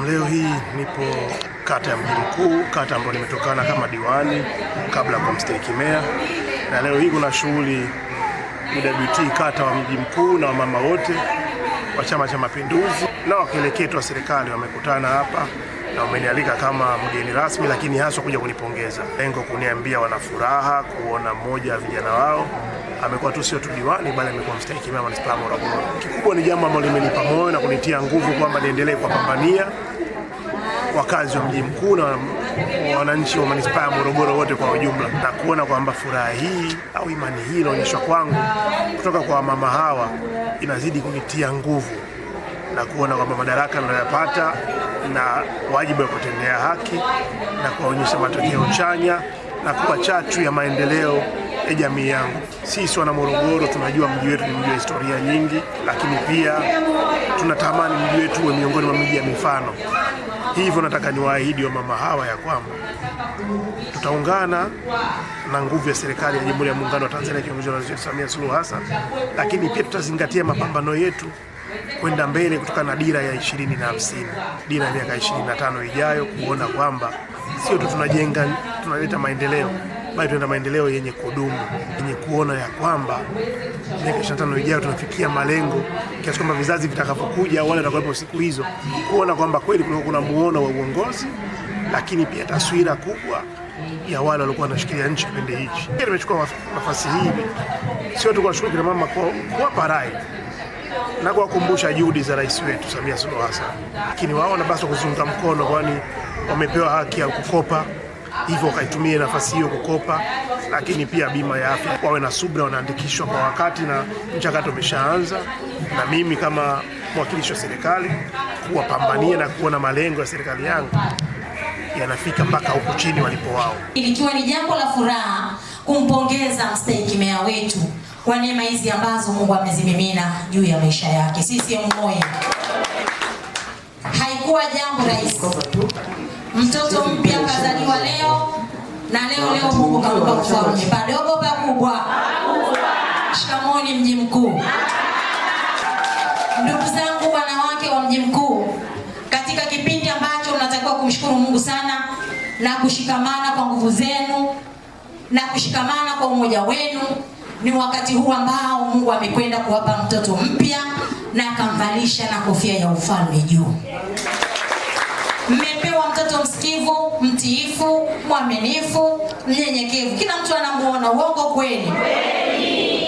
Leo hii nipo kata ya Mji Mkuu, kata ambayo nimetokana kama diwani kabla kwa mstahiki meya, na leo hii kuna shughuli UWT kata wa Mji Mkuu na wamama wote wa Chama cha Mapinduzi na wakieleketo wa serikali wamekutana hapa na wamenialika kama mgeni rasmi, lakini hasa kuja kunipongeza. Lengo kuniambia wana furaha kuona mmoja wa vijana wao amekuwa tu sio tu diwani bali amekuwa mstahiki meya wa manispaa ya Morogoro. Kikubwa ni jambo ambalo limenipa moyo na kunitia nguvu kwamba niendelee kupambania wakazi wa Mji Mkuu na wananchi wa manispaa ya Morogoro wote kwa ujumla, na kuona kwamba furaha hii au imani hii inaonyeshwa kwangu kutoka kwa mama hawa inazidi kunitia nguvu na kuona kwamba madaraka ninayopata na wajibu wa kutendea haki na kuonyesha matokeo chanya na kuwa chachu ya maendeleo ya jamii yangu. Sisi wana Morogoro tunajua mji wetu ni mji wa historia nyingi, lakini pia tunatamani mji wetu uwe miongoni mwa miji ya mifano. Hivyo nataka niwaahidi wa mama hawa ya kwamba tutaungana na nguvu ya serikali ya Jamhuri ya Muungano wa Tanzania kiongozwa na Rais Samia Suluhu Hassan, lakini pia tutazingatia mapambano yetu kwenda mbele kutokana na dira ya 2050, dira ya miaka 25 ijayo, kuona kwamba sio tu tunaleta maendeleo bali tunaenda maendeleo yenye kudumu, yenye kuona ya kwamba miaka 25 ijayo tunafikia malengo kiasi kwamba vizazi vitakavyokuja wale watakaopo siku hizo kuona kwamba kweli kuna muono wa uongozi, lakini pia taswira kubwa ya wale waliokuwa wanashikilia nchi kipindi hichi. Nimechukua nafasi hii sio tu kuwashukuru kina mama kwa kuwapa rai na kuwakumbusha juhudi za rais wetu Samia Suluhu Hassan, lakini wao wanapaswa kuziunga mkono, kwani wamepewa haki ya kukopa, hivyo wakaitumie nafasi hiyo kukopa, lakini pia bima ya afya. Wawe na subira, wanaandikishwa kwa wakati na mchakato umeshaanza, na mimi kama mwakilishi wa serikali kuwapambania na kuona malengo ya serikali yangu yanafika mpaka huko chini walipo wao. Ikiwa ni jambo la furaha kumpongeza mstahiki meya wetu kwa neema hizi ambazo Mungu amezimimina juu ya maisha yake. Sisi moyo. Haikuwa jambo rahisi. Mtoto mpya kazaliwa leo na leo Mungu kampa ufalme. Padogo pakubwa. Shikamoni Mji Mkuu. Ndugu zangu wanawake wa Mji Mkuu, katika kipindi ambacho mnatakiwa kumshukuru Mungu sana na kushikamana kwa nguvu zenu na kushikamana kwa umoja wenu, ni wakati huu ambao Mungu amekwenda kuwapa mtoto mpya na akamvalisha na kofia ya ufalme juu. Mmepewa mtoto msikivu, mtiifu, mwaminifu, mnyenyekevu. Kila mtu anamuona, uongo kweli?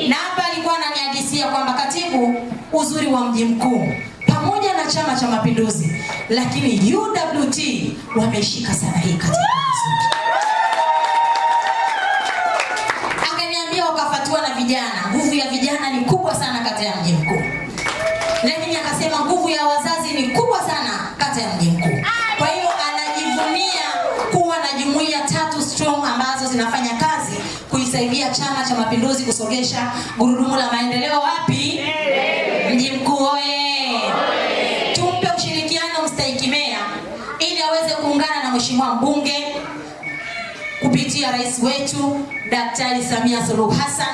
Na hapa alikuwa ananihadisia kwamba katibu, uzuri wa Mji Mkuu pamoja na Chama cha Mapinduzi, lakini UWT wameshika sana hii katibu. Wakafatiwa na vijana. Nguvu ya vijana ni kubwa sana kata ya Mji Mkuu. Lakini akasema nguvu ya wazazi ni kubwa sana kata ya Mji Mkuu. Kwa hiyo anajivunia kuwa na jumuiya 3 strong ambazo zinafanya kazi kuisaidia Chama cha Mapinduzi kusogesha gurudumu la maendeleo wapi? Mji Mkuu oye! Tumpe ushirikiano mstahiki meya ili aweze kuungana na mheshimiwa mbunge kupitia rais wetu Daktari Samia Suluhu Hassan.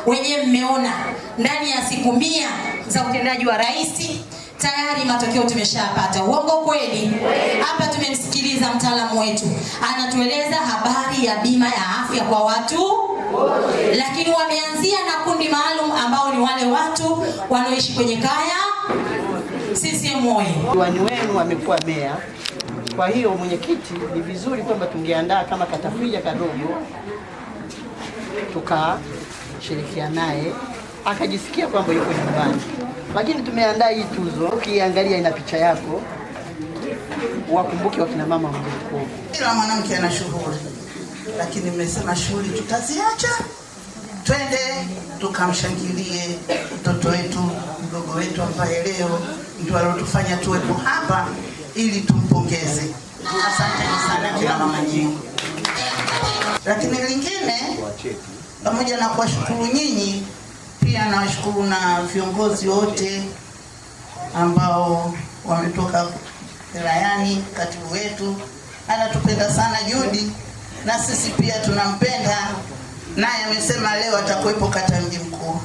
Wenyewe mmeona ndani ya siku 100 za utendaji wa rais tayari matokeo tumeshapata. Uongo kweli? Hapa tumemsikiliza mtaalamu wetu anatueleza habari ya bima ya afya kwa watu, lakini wameanzia na kundi maalum ambao ni wale watu wanaoishi kwenye kaya. CCM oyee! Diwani wenu amekuwa meya. Kwa hiyo mwenyekiti, ni vizuri kwamba tungeandaa kama katafrija kadogo tukashirikiana naye akajisikia kwamba yuko nyumbani. Lakini tumeandaa hii tuzo, ukiangalia ina picha yako, wakumbuke wakina mama Mji Mkuu. Kila mwanamke ana shughuli, lakini mmesema shughuli tutaziacha, twende tukamshangilie mtoto wetu, mdogo wetu ambaye leo ndio alotufanya tuwepo hapa ili tumpongeze. Asanteni sana kila mama nyingi. Lakini lingine, pamoja na kuwashukuru nyinyi, pia nawashukuru na viongozi wote ambao wametoka wilayani. Katibu wetu anatupenda sana Judy, na sisi pia tunampenda, naye amesema leo atakuwepo kata Mji Mkuu.